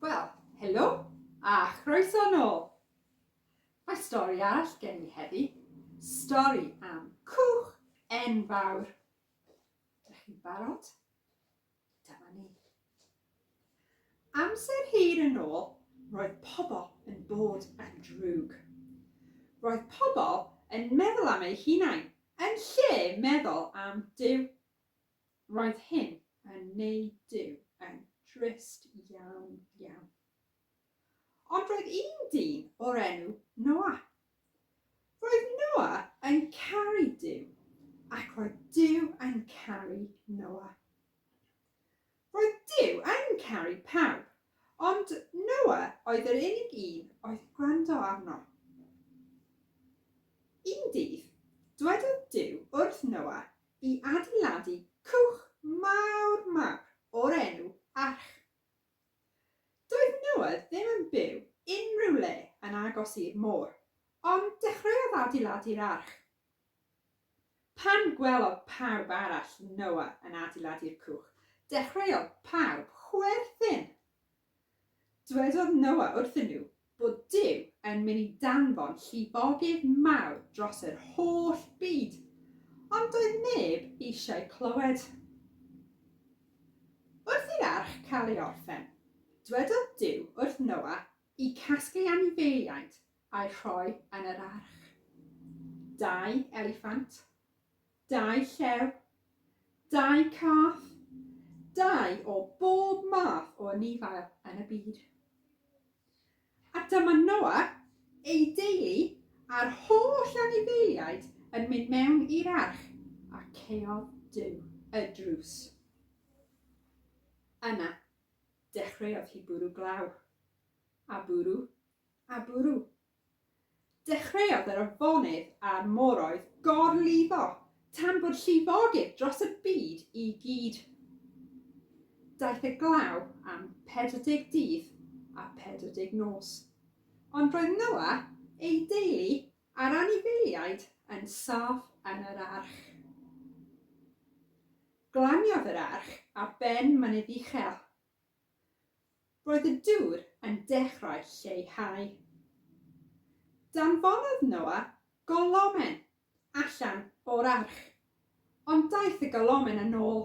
Wel, helo a chroeso nôl. Mae stori arall gen i heddi. Stori am cwch enfawr. Ydych chi'n barod? Dyma ni. Amser hir yn ôl, roedd pobl yn bod yn drwg. Roedd pobl yn meddwl am eu hunain yn lle meddwl am Duw. Roedd hyn yn neud Duw yn drist iawn iawn. Ond roedd un dyn o'r enw Noa. Roedd Noa yn caru Duw, ac roedd Duw yn caru Noa. Roedd Duw yn caru pawb, ond Noa oedd yr unig un oedd gwrando arno. Un dydd, dywedodd Duw wrth Noa i adeiladu cwch mawr o'r enw Arch. Doedd Noa ddim yn byw unrhyw le yn agos i'r môr, ond dechreuodd adeiladu'r arch. Pan gwelodd pawb arall Noa yn adeiladu'r cwch, dechreuodd pawb chwerthin. Dywedodd Noa wrthyn nhw bod Duw yn mynd i danfon llifogydd mawr dros yr holl byd, ond doedd neb eisiau clywed. Wrth i'r arch cael ei orffen, dywedodd Duw wrth Noa i casglu anifeiliaid a'i rhoi yn yr arch. 2 eliffant, 2 llew, 2 cath, 2 o bob math o anifail yn y byd. A dyma Noa, ei deulu a'r holl anifeiliaid yn mynd mewn i'r arch a caeodd Duw y drws. Yna, dechreuodd hi bwrw glaw, a bwrw, a bwrw. Dechreuodd yr afonydd a'r moroedd gorlifo, tan bod llifogydd dros y byd i gyd. Daeth y glaw am 40 dydd a 40 nos, ond roedd Noa, ei deulu a'r anifeiliaid yn saff yn yr arch. Glaniodd yr arch ar ben mynydd uchel. Roedd y dŵr yn dechrau lleihau. Danfonodd Noa golomen allan o'r arch, ond daeth y golomen yn ôl.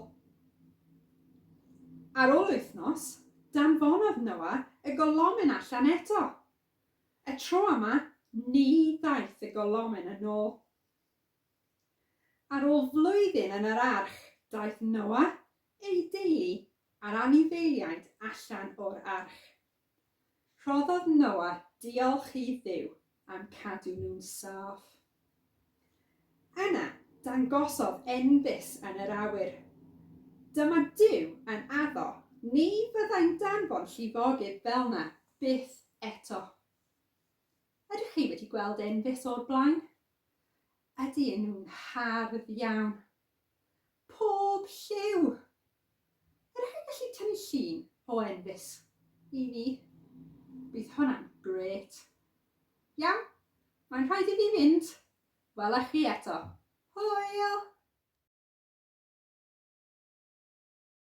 Ar ôl wythnos, danfonodd Noa y golomen allan eto. Y tro yma, ni ddaeth y golomen yn ôl. Ar ôl flwyddyn yn yr arch, daeth Noa, ei deulu a'r anifeiliaid allan o'r arch. Rhoddodd Noa diolch i Dduw am cadw nhw'n saff. Yna dangosodd enfys yn yr awyr. Dyma Duw yn addo ni fyddai'n danfon llifogydd fel yna byth eto. Ydych chi wedi gweld enfys o'r blaen? Ydy nhw'n hardd iawn. Pob lliw. Ydych chi'n gallu tynnu llun o enfys i fi? Bydd hwnna'n grêt. Iawn, mae'n rhaid i fi fynd. Welai chi eto. Hwyl!